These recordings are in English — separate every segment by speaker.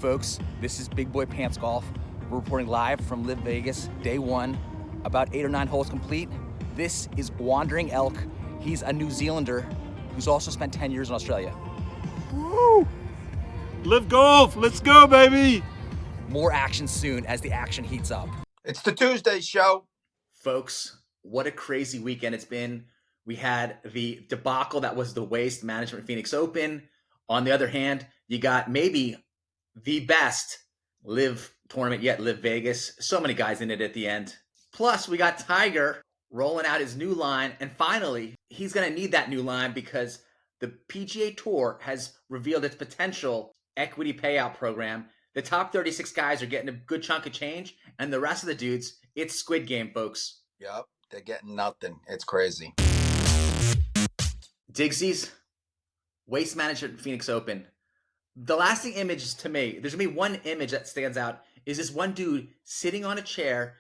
Speaker 1: folks, this is Big Boy Pants Golf. We're reporting live from LIV Vegas, day one, about 8 or 9 holes complete. This is Wandering Elk. He's a New Zealander who's also spent 10 years in Australia.
Speaker 2: Woo! LIV Golf, let's go, baby!
Speaker 1: More action soon as the action heats up.
Speaker 3: It's the Tuesday show.
Speaker 1: Folks, what a crazy weekend it's been. We had the debacle that was the Waste Management Phoenix Open. On the other hand, you got maybe the best LIV tournament yet, LIV Vegas. So many guys in it at the end. Plus, we got Tiger rolling out his new line. And finally, he's going to need that new line because the PGA Tour has revealed its potential equity payout program. The top 36 guys are getting a good chunk of change. And the rest of the dudes, it's Squid Game, folks.
Speaker 3: Yep, they're getting nothing. It's crazy.
Speaker 1: Digsies, Waste Management Phoenix Open. The lasting image to me, there's going to be one image that stands out, is this one dude sitting on a chair.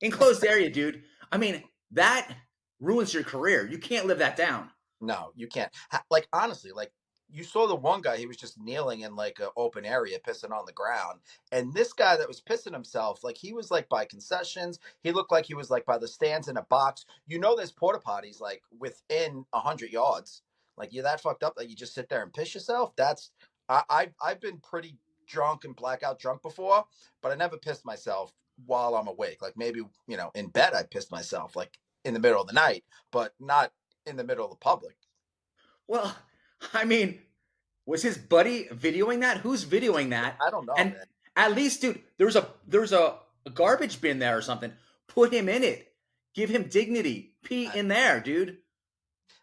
Speaker 1: Enclosed area, dude. I mean, that ruins your career. You can't live that down.
Speaker 3: No, you can't. Like, honestly, like, you saw the one guy, he was just kneeling in like an open area, pissing on the ground. And this guy that was pissing himself, like he was like by concessions. He looked like he was like by the stands in a box. You know, there's porta potties like within 100 yards. Like you're that fucked up that you just sit there and piss yourself. That's I've been pretty drunk and blackout drunk before, but I never pissed myself while I'm awake. Like maybe, you know, in bed I pissed myself like in the middle of the night, but not in the middle of the public.
Speaker 1: Well, I mean, was his buddy videoing that? Who's videoing that?
Speaker 3: I don't know.
Speaker 1: And
Speaker 3: man.
Speaker 1: at least, dude, there was a garbage bin there or something. Put him in it. Give him dignity. Pee in there, dude.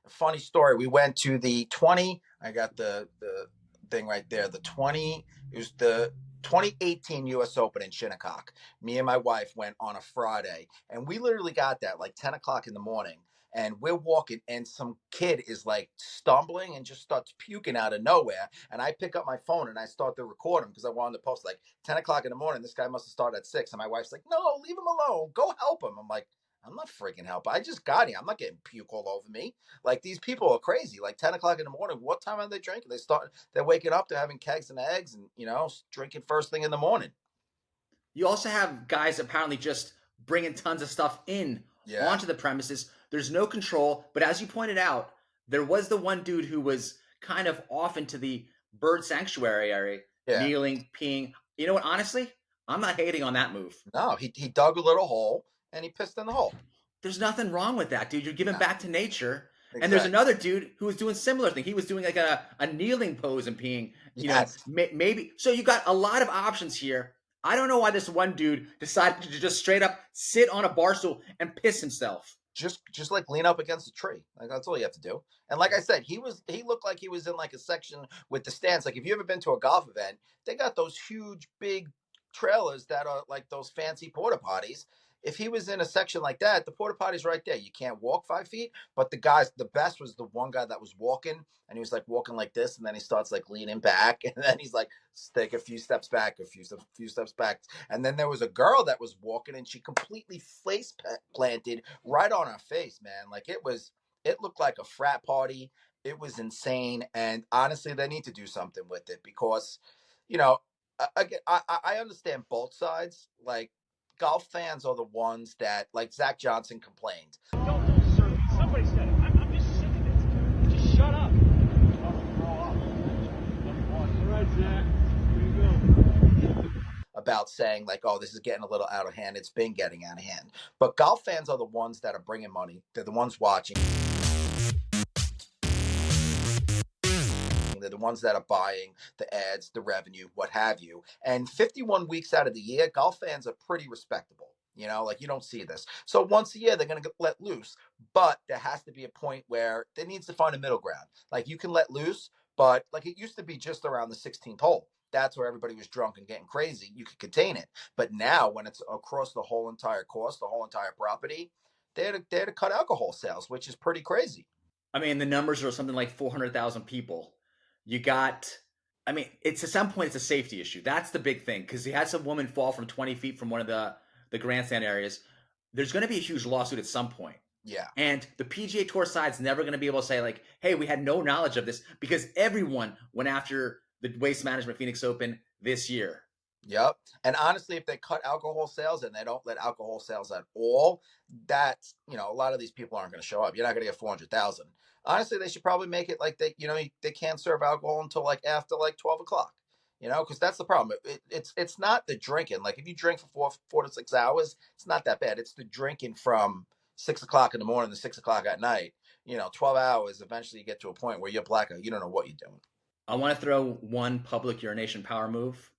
Speaker 3: Funny story. We went to the 20. I got the thing right there. The 20. It was the 2018 U.S. Open in Shinnecock. Me and my wife went on a Friday, and we literally got that like 10 o'clock in the morning. And we're walking, and some kid is like stumbling and just starts puking out of nowhere. And I pick up my phone and I start to record him because I wanted to post like 10 o'clock in the morning. This guy must have started at 6. And my wife's like, no, leave him alone. Go help him. I'm like, I'm not freaking helping. I just got here. I'm not getting puke all over me. Like these people are crazy. Like 10 o'clock in the morning. What time are they drinking? They're waking up. They're having kegs and eggs and, you know, drinking first thing in the morning.
Speaker 1: You also have guys apparently just bringing tons of stuff in onto the premises. There's no control, but as you pointed out, there was the one dude who was kind of off into the bird sanctuary area, kneeling, peeing. You know what? Honestly, I'm not hating on that move.
Speaker 3: No, he dug a little hole and he pissed in the hole.
Speaker 1: There's nothing wrong with that, dude. You're giving back to nature.
Speaker 3: Exactly.
Speaker 1: And there's another dude who was doing similar thing. He was doing like a kneeling pose and peeing. You know, maybe. So you got a lot of options here. I don't know why this one dude decided to just straight up sit on a bar stool and piss himself.
Speaker 3: Just like lean up against a tree. Like that's all you have to do. And like I said, he looked like he was in like a section with the stands. Like if you ever been to a golf event, they got those huge big trailers that are like those fancy porta potties. If he was in a section like that, the porta potty's right there. You can't walk 5 feet. But the best was the one guy that was walking, and he was like walking like this, and then he starts like leaning back, and then he's like take a few steps back, a few steps back, and then there was a girl that was walking, and she completely face planted right on her face, man. Like it looked like a frat party. It was insane, and honestly, they need to do something with it because, you know, again, I understand both sides, like. Golf fans are the ones that, like Zack Johnson complained.
Speaker 4: Somebody said it. I'm just sick of it. Just shut up. All right, Zach. Here you go.
Speaker 3: About saying like, oh, this is getting a little out of hand. It's been getting out of hand. But golf fans are the ones that are bringing money. They're the ones watching. They're the ones that are buying the ads, the revenue, what have you. And 51 weeks out of the year, golf fans are pretty respectable. You know, like you don't see this. So once a year, they're going to let loose. But there has to be a point where there needs to find a middle ground. Like you can let loose, but like it used to be just around the 16th hole. That's where everybody was drunk and getting crazy. You could contain it. But now when it's across the whole entire course, the whole entire property, they're to cut alcohol sales, which is pretty crazy.
Speaker 1: I mean, the numbers are something like 400,000 people. You got, I mean, it's at some point, it's a safety issue. That's the big thing, because he had some woman fall from 20 feet from one of the grandstand areas. There's going to be a huge lawsuit at some point.
Speaker 3: Yeah.
Speaker 1: And the PGA Tour side's never going to be able to say, like, hey, we had no knowledge of this, because everyone went after the Waste Management Phoenix Open this year.
Speaker 3: Yep. And honestly, if they cut alcohol sales and they don't let alcohol sales at all, that's, a lot of these people aren't going to show up. You're not going to get 400,000. Honestly, they should probably make it like they can't serve alcohol until like after like 12 o'clock, because that's the problem. It's not the drinking. Like if you drink for 4 to 6 hours, it's not that bad. It's the drinking from 6 o'clock in the morning to 6 o'clock at night, 12 hours. Eventually you get to a point where you're blackout. You don't know what you're doing.
Speaker 1: I want to throw one public urination power move,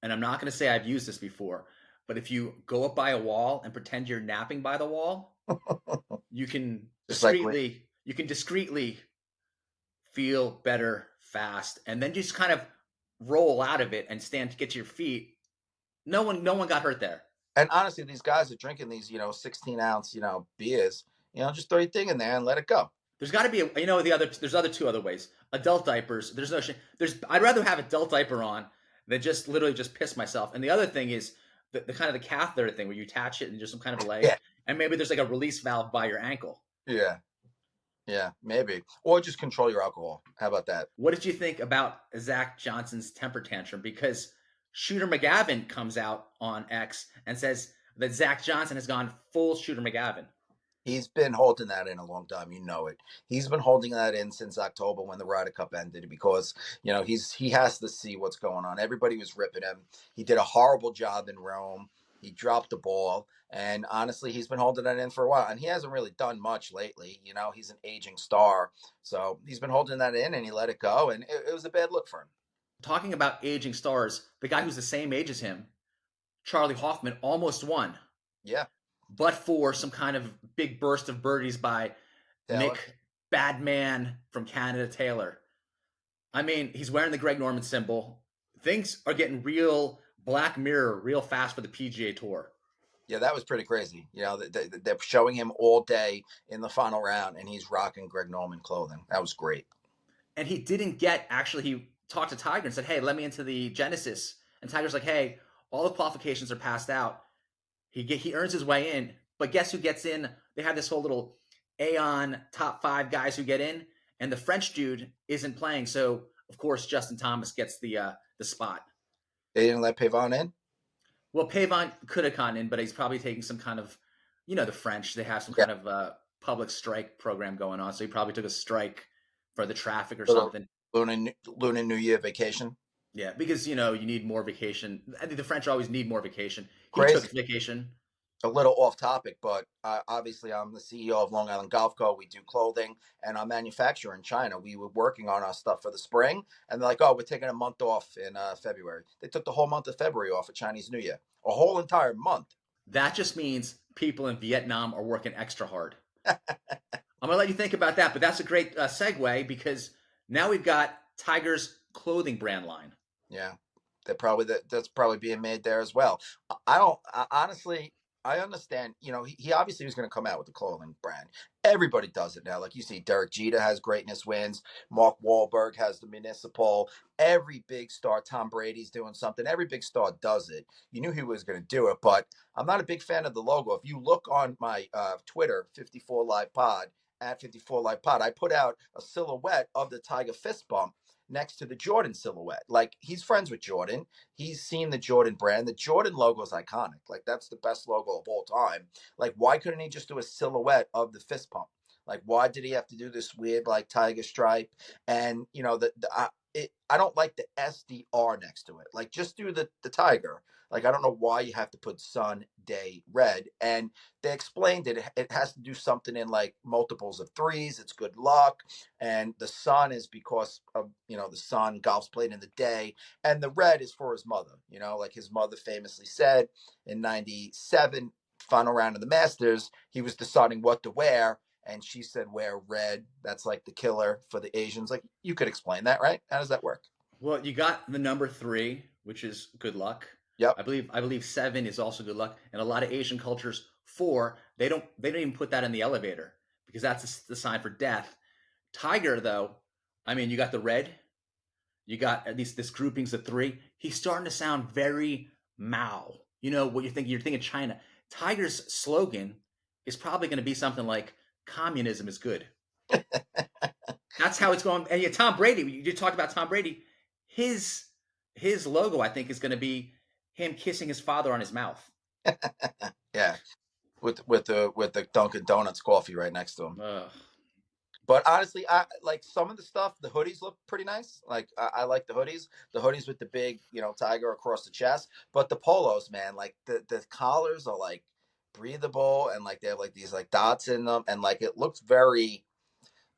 Speaker 1: and I'm not going to say I've used this before, but if you go up by a wall and pretend you're napping by the wall, you can
Speaker 3: Just like
Speaker 1: discreetly feel better fast, and then just kind of roll out of it and stand to get to your feet. No one got hurt there.
Speaker 3: And honestly, these guys are drinking these, 16-ounce, beers. Just throw your thing in there and let it go.
Speaker 1: There's got to be there's two other ways. Adult diapers. There's no I'd rather have adult diaper on than just literally just piss myself. And the other thing is the kind of the catheter thing where you attach it and there's some kind of a leg,
Speaker 3: Yeah.
Speaker 1: and maybe there's like a release valve by your ankle.
Speaker 3: Yeah, maybe. Or just control your alcohol. How about that?
Speaker 1: What did you think about Zack Johnson's temper tantrum? Because Shooter McGavin comes out on X and says that Zack Johnson has gone full Shooter McGavin.
Speaker 3: He's been holding that in a long time. You know it. He's been holding that in since October when the Ryder Cup ended, because he has to see what's going on. Everybody was ripping him. He did a horrible job in Rome. He dropped the ball, and honestly, he's been holding that in for a while. And he hasn't really done much lately. He's an aging star, so he's been holding that in, and he let it go, and it was a bad look for him.
Speaker 1: Talking about aging stars, the guy who's the same age as him, Charlie Hoffman, almost won.
Speaker 3: Yeah.
Speaker 1: But for some kind of big burst of birdies by
Speaker 3: Taylor.
Speaker 1: Nick Badman from Canada, Taylor. I mean, he's wearing the Greg Norman symbol. Things are getting real Black Mirror real fast for the PGA Tour.
Speaker 3: Yeah, that was pretty crazy. They're showing him all day in the final round, and he's rocking Greg Norman clothing. That was great.
Speaker 1: And he didn't he talked to Tiger and said, hey, let me into the Genesis. And Tiger's like, hey, all the qualifications are passed out. He earns his way in, but guess who gets in? They have this whole little Aon top 5 guys who get in, and the French dude isn't playing. So of course Justin Thomas gets the spot.
Speaker 3: They didn't let Pavon in?
Speaker 1: Well, Pavon could have gone in, but he's probably taking some kind of, the French. They have some kind of public strike program going on, so he probably took a strike for the traffic or something.
Speaker 3: Lunar New Year vacation.
Speaker 1: Yeah, because you need more vacation. I think the French always need more vacation. He
Speaker 3: Crazy.
Speaker 1: took vacation.
Speaker 3: A little off topic, but obviously I'm the CEO of Long Island Golf Co. We do clothing, and our manufacturer in China. We were working on our stuff for the spring, and they're like, "Oh, we're taking a month off in February." They took the whole month of February off for Chinese New Year, a whole entire month.
Speaker 1: That just means people in Vietnam are working extra hard. I'm gonna let you think about that, but that's a great segue, because now we've got Tiger's clothing brand line.
Speaker 3: Yeah, that's probably being made there as well. Honestly, I understand. He obviously was going to come out with the clothing brand. Everybody does it now. Like you see, Derek Jeter has Greatness Wins. Mark Wahlberg has the Municipal. Every big star, Tom Brady's doing something. Every big star does it. You knew he was going to do it, but I'm not a big fan of the logo. If you look on my Twitter, 54 Live Pod, at 54 Live Pod, I put out a silhouette of the Tiger fist bump next to the Jordan silhouette. Like, he's friends with Jordan. He's seen the Jordan brand. The Jordan logo is iconic. Like, that's the best logo of all time. Like, why couldn't he just do a silhouette of the fist pump? Like, why did he have to do this weird, like, tiger stripe? And, I don't like the SDR next to it. Like, just do the tiger. Like, I don't know why you have to put Sun Day Red. And they explained it. It has to do something in like multiples of 3s. It's good luck. And the sun is because of, the sun, golf's played in the day. And the red is for his mother. Like his mother famously said in 97, final round of the Masters, he was deciding what to wear. And she said, wear red. That's like the killer for the Asians. Like, you could explain that, right? How does that work?
Speaker 1: Well, you got the number 3, which is good luck.
Speaker 3: Yep.
Speaker 1: I believe 7 is also good luck. And a lot of Asian cultures, 4, they don't even put that in the elevator, because that's the sign for death. Tiger, though, I mean, you got the red, you got at least this groupings of 3. He's starting to sound very Mao. What you're thinking? You're thinking China. Tiger's slogan is probably going to be something like communism is good. That's how it's going. And yeah, Tom Brady, you talked about Tom Brady. His his logo, I think, is going to be him kissing his father on his mouth.
Speaker 3: Yeah, with the Dunkin' Donuts coffee right next to him.
Speaker 1: Ugh.
Speaker 3: But honestly, I like some of the stuff. The hoodies look pretty nice. Like I like the hoodies with the big, tiger across the chest. But the polos, man, like the collars are like breathable and like they have like these like dots in them, and like it looks very.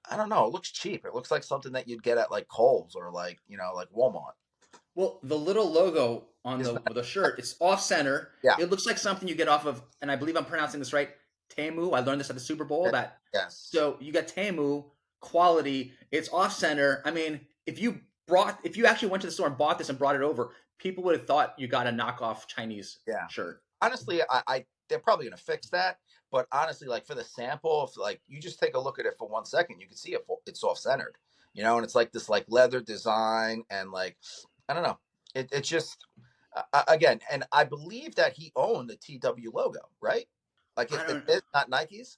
Speaker 3: I don't know. It looks cheap. It looks like something that you'd get at like Kohl's or like like Walmart.
Speaker 1: Well, the little logo on
Speaker 3: It's
Speaker 1: the shirt, it's off center.
Speaker 3: Yeah.
Speaker 1: It looks like something you get off of, and I believe I'm pronouncing this right, Temu. I learned this at the Super Bowl.
Speaker 3: Yes.
Speaker 1: So you got Temu quality. It's off center. I mean, if you actually went to the store and bought this and brought it over, people would have thought you got a knockoff Chinese
Speaker 3: Yeah.
Speaker 1: shirt.
Speaker 3: Honestly, I they're probably gonna fix that. But honestly, like for the sample, if like you just take a look at it for 1 second, you can see it's off centered, and it's like this like leather design and like I don't know, it's just again, and I believe that he owned the TW logo, right? Like
Speaker 1: I don't.
Speaker 3: it's not Nike's.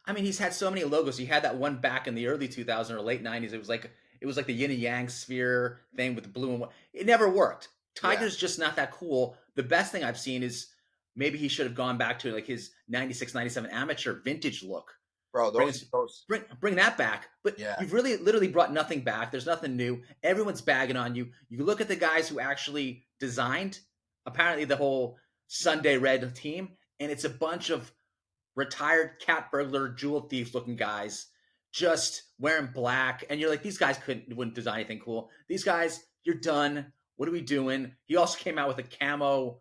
Speaker 1: I mean, he's had so many logos. He had that one back in the early 2000s or late 90s. It was like the yin and yang sphere thing with the blue and white. It never worked. Tiger's just not that cool. The best thing I've seen is maybe he should have gone back to like his 96, 97 amateur vintage look.
Speaker 3: Bro,
Speaker 1: Bring that back. But
Speaker 3: Yeah.
Speaker 1: you've really literally brought nothing back. There's nothing new. Everyone's bagging on you. You look at the guys who actually designed apparently the whole Sunday Red team, and it's a bunch of retired cat burglar, jewel thieves looking guys just wearing black. And you're like, these guys wouldn't design anything cool. These guys, you're done. What are we doing? He also came out with a camo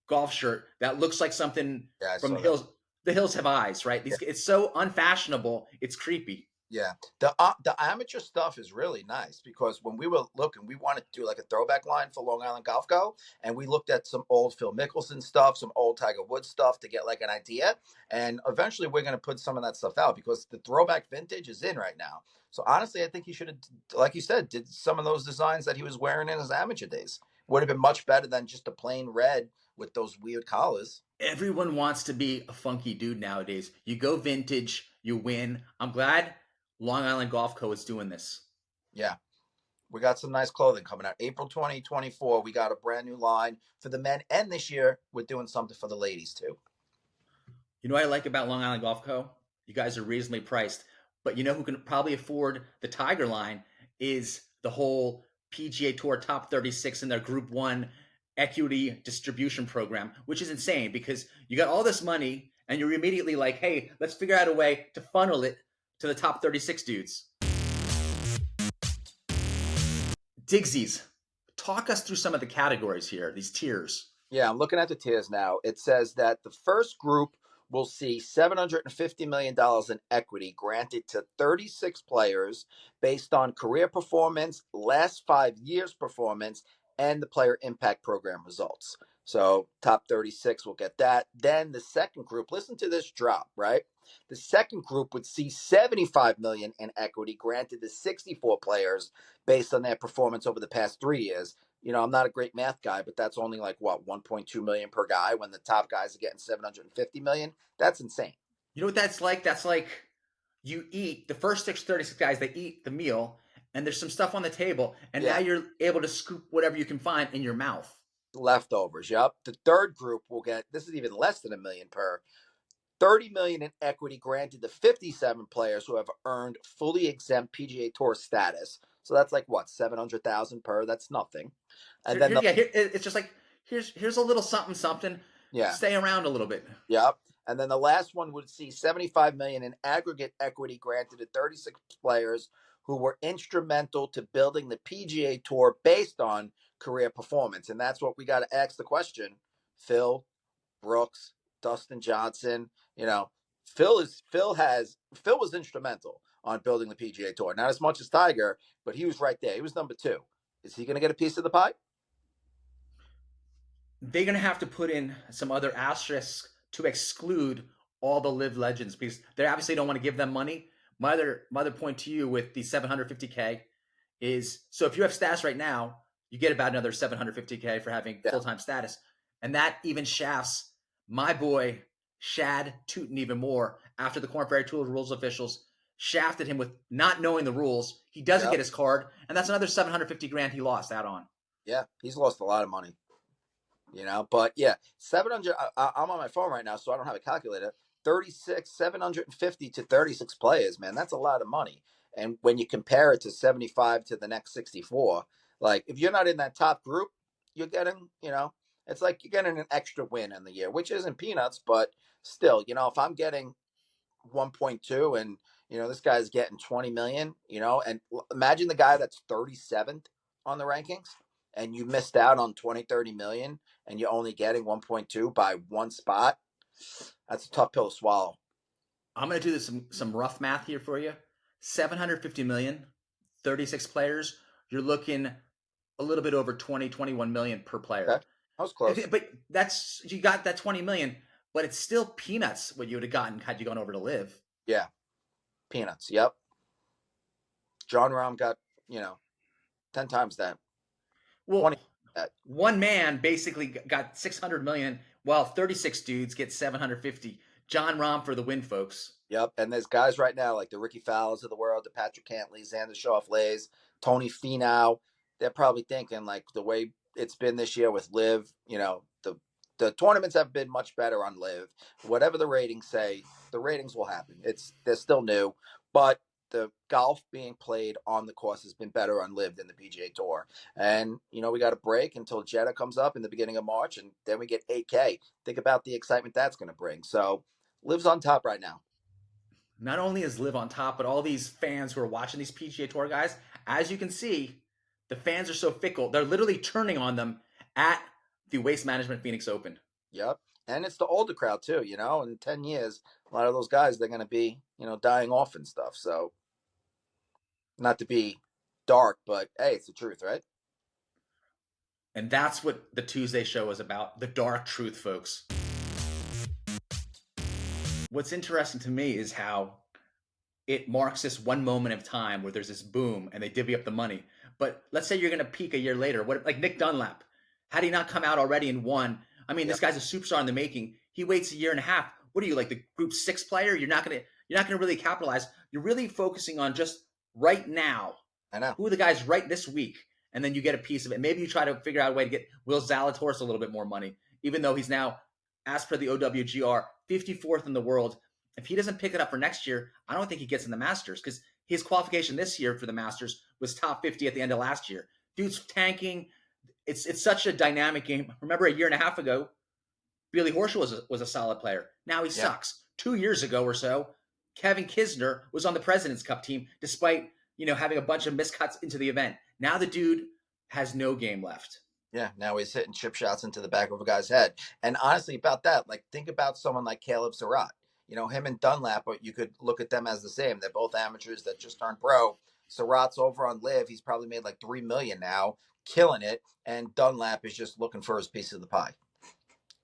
Speaker 1: golf shirt that looks like something
Speaker 3: Yeah, I
Speaker 1: from
Speaker 3: saw
Speaker 1: the
Speaker 3: that.
Speaker 1: hills. The hills have eyes, right? It's so unfashionable. It's creepy.
Speaker 3: Yeah, the amateur stuff is really nice because when we were looking, we wanted to do like a throwback line for Long Island Golf Co. And we looked at some old Phil Mickelson stuff, some old Tiger Woods stuff to get like an idea. And eventually, we're going to put some of that stuff out because the throwback vintage is in right now. So honestly, I think he should have, like you said, did some of those designs that he was wearing in his amateur days. Would have been much better than just a plain red with those weird collars.
Speaker 1: Everyone wants to be a funky dude nowadays. You go vintage, you win. I'm glad Long Island Golf Co. is doing this.
Speaker 3: Yeah. We got some nice clothing coming out. April 2024, we got a brand new line for the men. And this year, we're doing something for the ladies, too.
Speaker 1: You know what I like about Long Island Golf Co.? You guys are reasonably priced. But you know who can probably afford the Tiger line is the whole PGA Tour Top 36 in their Group 1 equity distribution program, which is insane because you got all this money and you're immediately like, hey, let's figure out a way to funnel it to the top 36 dudes. Digsies, talk us through some of the categories here, these tiers.
Speaker 3: Yeah, I'm looking at the tiers now. It says that the first group will see $750 million in equity granted to 36 players based on career performance, last 5 years performance, and the player impact program results. So top 36 will get that. Then the second group, listen to this drop, right? The second group would see 75 million in equity granted to 64 players based on their performance over the past 3 years. I'm not a great math guy, but that's only like what 1.2 million per guy when the top guys are getting 750 million. That's insane.
Speaker 1: You know what that's like? That's like you eat the first 36 guys, they eat the meal and there's some stuff on the table and now you're able to scoop whatever you can find in your mouth.
Speaker 3: Leftovers. Yep. The third group will get, this is even less than $1 million per, 30 million in equity granted to 57 players who have earned fully exempt PGA Tour status. So that's like what, 700,000 per? That's nothing. And then
Speaker 1: it's just like here's a little something.
Speaker 3: Yeah.
Speaker 1: Stay around a little bit.
Speaker 3: Yep. And then the last one would see 75 million in aggregate equity granted to 36 players who were instrumental to building the PGA Tour based on career performance. And that's what we got to ask the question. Phil, Brooks, Dustin Johnson, Phil was instrumental on building the PGA Tour. Not as much as Tiger, but he was right there. He was number 2. Is he going to get a piece of the pie?
Speaker 1: They're going to have to put in some other asterisks to exclude all the LIV legends because they obviously don't want to give them money. My other point to you with the 750K is, so if you have status right now, you get about another 750K for having full-time status. And that even shafts my boy Shad Tootin even more after the Corn Ferry Tour rules officials shafted him with not knowing the rules. He doesn't
Speaker 3: Yep.
Speaker 1: get his card, and that's another 750 grand he lost out on.
Speaker 3: Yeah, he's lost a lot of money. But yeah, 700. I'm on my phone right now, so I don't have a calculator. 750 to 36 players, man. That's a lot of money. And when you compare it to 75 to the next 64, like if you're not in that top group, you're getting, it's like you're getting an extra win in the year, which isn't peanuts, but still, if I'm getting 1.2 and this guy's getting 20 million, and imagine the guy that's 37th on the rankings and you missed out on 20-30 million and you're only getting 1.2 by one spot. That's a tough pill to swallow.
Speaker 1: I'm going to do some rough math here for you. 750 million, 36 players. You're looking a little bit over 21 million per player.
Speaker 3: Okay. I was close.
Speaker 1: But you got that 20 million, but it's still peanuts what you would have gotten had you gone over to LIV.
Speaker 3: Yeah. Peanuts. Yep. John Rahm got, 10 times that.
Speaker 1: Well,
Speaker 3: 20 that.
Speaker 1: One man basically got 600 million while 36 dudes get 750. John Rahm for the win, folks.
Speaker 3: Yep. And there's guys right now like the Ricky Fowlers of the world, the Patrick Cantleys, Xander Schauffele's, Tony Finau. They're probably thinking like the way it's been this year with LIV, the tournaments have been much better on LIV. Whatever the ratings say, the ratings will happen. They're still new, but the golf being played on the course has been better on LIV than the PGA Tour. And, we got a break until Jeddah comes up in the beginning of March, and then we get 8K. Think about the excitement that's going to bring. So LIV's on top right now.
Speaker 1: Not only is LIV on top, but all these fans who are watching these PGA Tour guys, as you can see, the fans are so fickle. They're literally turning on them at the Waste Management Phoenix Open.
Speaker 3: Yep. And it's the older crowd too, in 10 years, a lot of those guys, they're going to be, dying off and stuff. So not to be dark, but hey, it's the truth, right?
Speaker 1: And that's what the Tuesday show is about. The dark truth, folks. What's interesting to me is how it marks this one moment of time where there's this boom and they divvy up the money. But let's say you're going to peak a year later. Like Nick Dunlap. Had he not come out already and won? I mean, This guy's a superstar in the making. He waits a year and a half. What are you, like the group 6 player? You're not gonna really capitalize. You're really focusing on just right now.
Speaker 3: I know.
Speaker 1: Who are the guys right this week? And then you get a piece of it. Maybe you try to figure out a way to get Will Zalatoris a little bit more money, even though he's now, as per the OWGR, 54th in the world. If he doesn't pick it up for next year, I don't think he gets in the Masters because his qualification this year for the Masters was top 50 at the end of last year. Dude's tanking. It's such a dynamic game. Remember a year and a half ago, Billy Horschel was a solid player. Now he sucks. 2 years ago or so, Kevin Kisner was on the President's Cup team despite, having a bunch of miscuts into the event. Now the dude has no game left.
Speaker 3: Yeah, now he's hitting chip shots into the back of a guy's head. And honestly, about that, like think about someone like Caleb Surratt. Him and Dunlap, you could look at them as the same. They're both amateurs that just turned pro. Surratt's over on LIV. He's probably made like $3 million now, killing it. And Dunlap is just looking for his piece of the pie.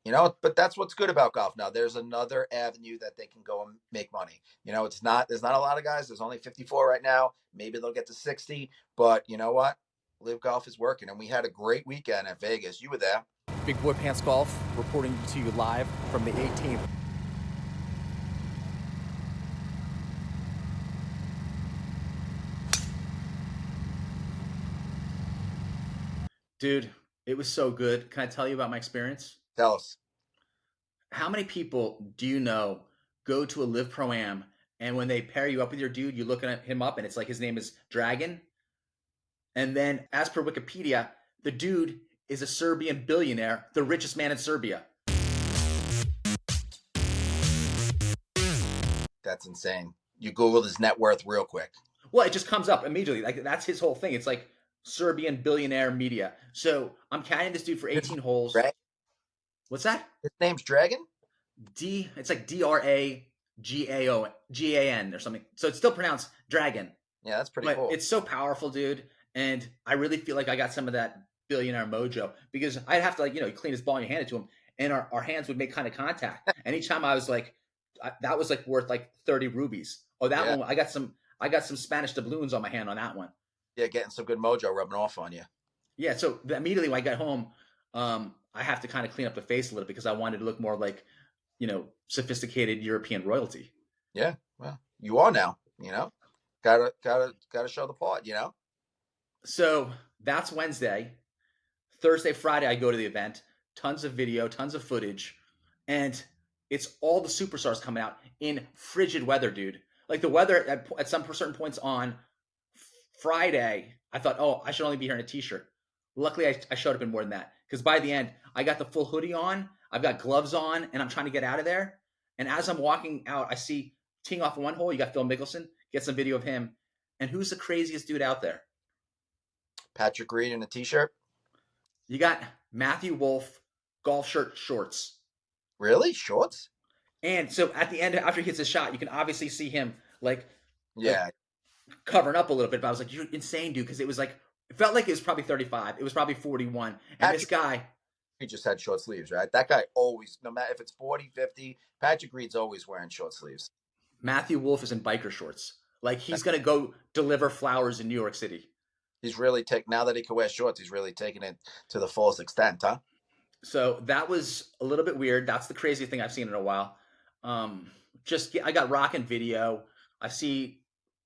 Speaker 3: But that's what's good about golf now. There's another avenue that they can go and make money. There's not a lot of guys. There's only 54 right now. Maybe they'll get to 60. But you know what? LIV Golf is working. And we had a great weekend at Vegas. You were there.
Speaker 1: Big Boy Pants Golf reporting to you live from the 18th. Dude, it was so good. Can I tell you about my experience?
Speaker 3: Tell us.
Speaker 1: How many people do you know go to a LIV Pro-Am and when they pair you up with your dude, you look at him up and it's like his name is Dragon? And then as per Wikipedia, the dude is a Serbian billionaire, the richest man in Serbia.
Speaker 3: That's insane. You Googled his net worth real quick.
Speaker 1: Well, it just comes up immediately. Like that's his whole thing. It's like Serbian billionaire media. So I'm caddying this dude for 18 holes.
Speaker 3: Dragon?
Speaker 1: What's that?
Speaker 3: His name's Dragon?
Speaker 1: It's like Dragan or something. So it's still pronounced Dragon.
Speaker 3: Yeah, that's pretty cool.
Speaker 1: It's so powerful, dude. And I really feel like I got some of that billionaire mojo because I'd have to you clean his ball and you hand it to him and our hands would make kind of contact. And each time I was like, that was like worth like 30 rubies. Oh, that one, I got some Spanish doubloons on my hand on that one.
Speaker 3: Yeah, getting some good mojo rubbing off on you.
Speaker 1: Yeah, so immediately when I got home, I have to kind of clean up the face a little because I wanted to look more like sophisticated European royalty.
Speaker 3: Yeah, well, you are now. Gotta show the part.
Speaker 1: So that's Wednesday. Thursday, Friday, I go to the event. Tons of video, tons of footage, and it's all the superstars coming out in frigid weather, dude. Like the weather at some certain points on Friday, I thought, oh, I should only be here in a t-shirt. Luckily, I showed up in more than that because by the end, I got the full hoodie on, I've got gloves on, and I'm trying to get out of there. And as I'm walking out, I see teeing off one hole, you got Phil Mickelson, get some video of him. And who's the craziest dude out there?
Speaker 3: Patrick Reed in a t-shirt.
Speaker 1: You got Matthew Wolff, golf shirt, shorts.
Speaker 3: Really? Shorts?
Speaker 1: And so at the end, after he hits a shot, you can obviously see him like covering up a little bit. But I was like, you're insane, dude, because it felt like it was probably 35. It was probably 41. And
Speaker 3: Patrick,
Speaker 1: this guy,
Speaker 3: he just had short sleeves, right? That guy always, no matter if it's 40, 50, Patrick Reed's always wearing short sleeves.
Speaker 1: Matthew Wolff is in biker shorts. Like he's going to go deliver flowers in New York City.
Speaker 3: He's really now that he can wear shorts, he's really taking it to the fullest extent, huh?
Speaker 1: So that was a little bit weird. That's the craziest thing I've seen in a while. I got rockin' video. I've seen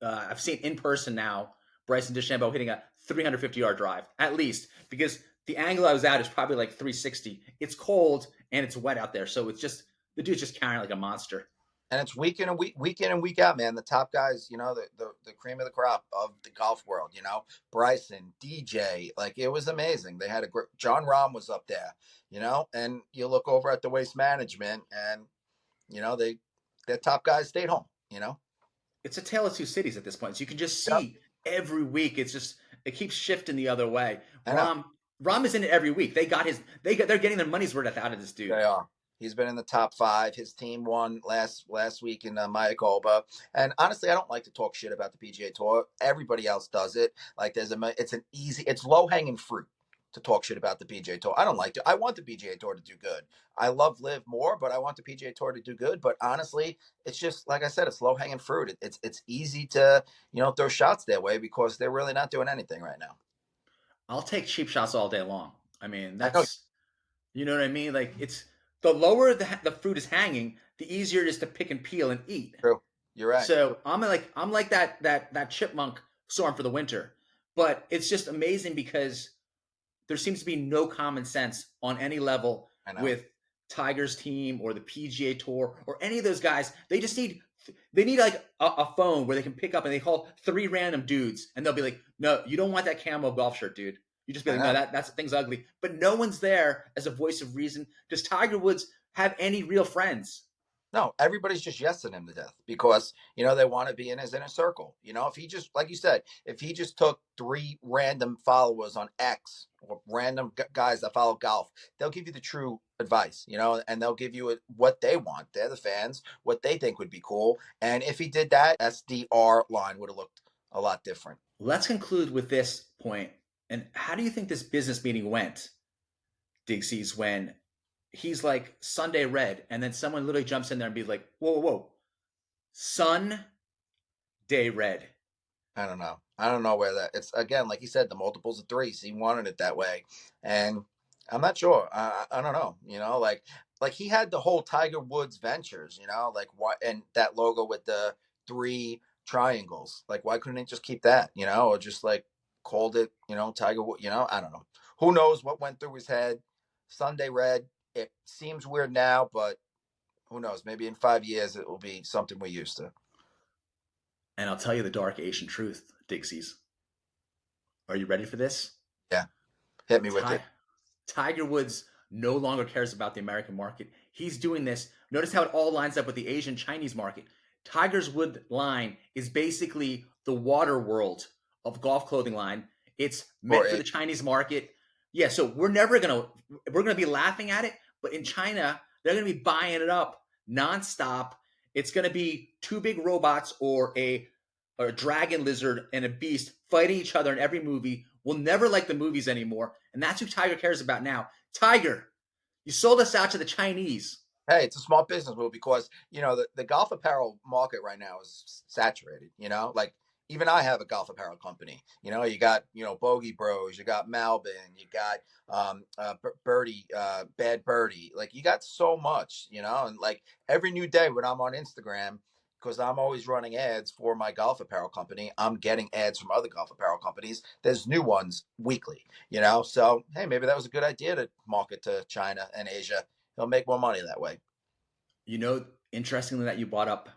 Speaker 1: in person now Bryson DeChambeau hitting a 350-yard drive at least, because the angle I was at is probably like 360. It's cold and it's wet out there, so it's just the dude's just carrying like a monster.
Speaker 3: And it's week in and week out, man. The top guys, the cream of the crop of the golf world. Bryson, DJ, like it was amazing. They had John Rahm was up there, and you look over at the Waste Management, and their top guys stayed home.
Speaker 1: It's a tale of two cities at this point. So you can just see every week. It keeps shifting the other way. Rahm is in it every week. They're getting their money's worth out of this dude.
Speaker 3: They are. He's been in the top 5. His team won last week in Mayakoba. And honestly, I don't like to talk shit about the PGA Tour. Everybody else does it. Like it's low hanging fruit to talk shit about the PGA Tour. I don't like to. I want the PGA Tour to do good. I love LIV more, but I want the PGA Tour to do good. But honestly, it's just like I said, it's low hanging fruit. It's easy to throw shots their way because they're really not doing anything right now.
Speaker 1: I'll take cheap shots all day long. I mean, that's you know what I mean. Like it's. The lower the fruit is hanging, the easier it is to pick and peel and eat.
Speaker 3: True, you're right.
Speaker 1: So I'm like that chipmunk storm for the winter, but it's just amazing because there seems to be no common sense on any level with Tiger's team or the PGA Tour or any of those guys. They need like a phone where they can pick up and they call 3 random dudes and they'll be like, no, you don't want that camo golf shirt, dude. You just be like, no, that thing's ugly. But no one's there as a voice of reason. Does Tiger Woods have any real friends?
Speaker 3: No, everybody's just yesing him to death because, they want to be in his inner circle. If he just, like you said, if he just took 3 random followers on X or random guys that follow golf, they'll give you the true advice, and they'll give you what they want. They're the fans, what they think would be cool. And if he did that, SDR line would have looked a lot different.
Speaker 1: Let's conclude with this point. And how do you think this business meeting went, Digsies, when he's like Sunday red, and then someone literally jumps in there and be like, whoa, Sunday red?
Speaker 3: I don't know. I don't know where that. It's again, like he said, the multiples of 3. So he wanted it that way, and I'm not sure. I don't know. Like he had the whole Tiger Woods Ventures. Like what, and that logo with the 3 triangles. Like why couldn't he just keep that? Or just like called it, Tiger Woods, I don't know. Who knows what went through his head? Sunday red. It seems weird now, but who knows? Maybe in 5 years it will be something we're used to.
Speaker 1: And I'll tell you the dark Asian truth, Digsies. Are you ready for this?
Speaker 3: Yeah. Hit me with it.
Speaker 1: Tiger Woods no longer cares about the American market. He's doing this. Notice how it all lines up with the Asian Chinese market. Tiger's Wood line is basically the water world of golf clothing line. It's meant for the Chinese market. Yeah, so we're gonna be laughing at it, but in China, they're gonna be buying it up nonstop. It's gonna be 2 big robots or a dragon lizard and a beast fighting each other in every movie. We'll never like the movies anymore, and that's who Tiger cares about now. Tiger, you sold us out to the Chinese.
Speaker 3: Hey, it's a small business move because the golf apparel market right now is saturated. Like even I have a golf apparel company. You got, Bogey Bros, you got Malbin, you got Birdie, Bad Birdie. Like, you got so much, and like every new day when I'm on Instagram, because I'm always running ads for my golf apparel company, I'm getting ads from other golf apparel companies. There's new ones weekly, So, hey, maybe that was a good idea to market to China and Asia. He'll make more money that way.
Speaker 1: Interestingly that you brought up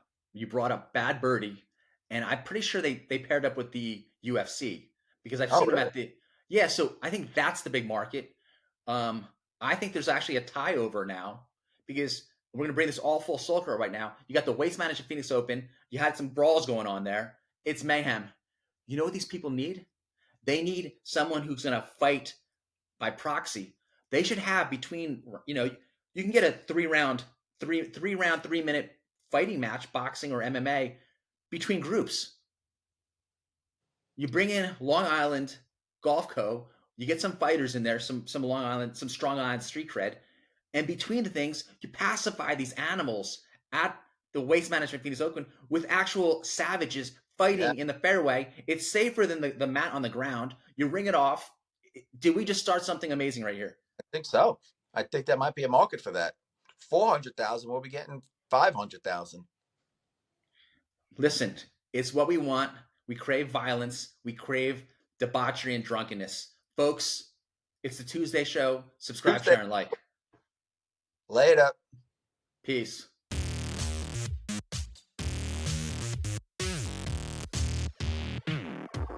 Speaker 1: Bad Birdie, and I'm pretty sure they paired up with the UFC because I've
Speaker 3: Oh,
Speaker 1: seen them
Speaker 3: really?
Speaker 1: at the yeah. So I think that's the big market. I think there's actually a tie over now because we're going to bring this all full circle right now. You got the Waste Management Phoenix Open. You had some brawls going on there. It's mayhem. You know what these people need? They need someone who's going to fight by proxy. They should have between you can get a three round 3 minute fighting match, boxing or MMA, between groups. You bring in Long Island Golf Co. You get some fighters in there, some Long Island, some Strong Island street cred, and between the things, you pacify these animals at the Waste Management Phoenix Open with actual savages
Speaker 3: Yeah,
Speaker 1: fighting in the fairway. It's safer than the mat on the ground. You ring it off. Did we just start something amazing right here?
Speaker 3: I think so. I think there might be a market for that. 400,000, we'll be getting 500,000.
Speaker 1: Listen, it's what we want. We crave violence. We crave debauchery and drunkenness. Folks, it's the Tuesday show. Subscribe,
Speaker 3: Tuesday,
Speaker 1: share, and like.
Speaker 3: later.
Speaker 1: Peace.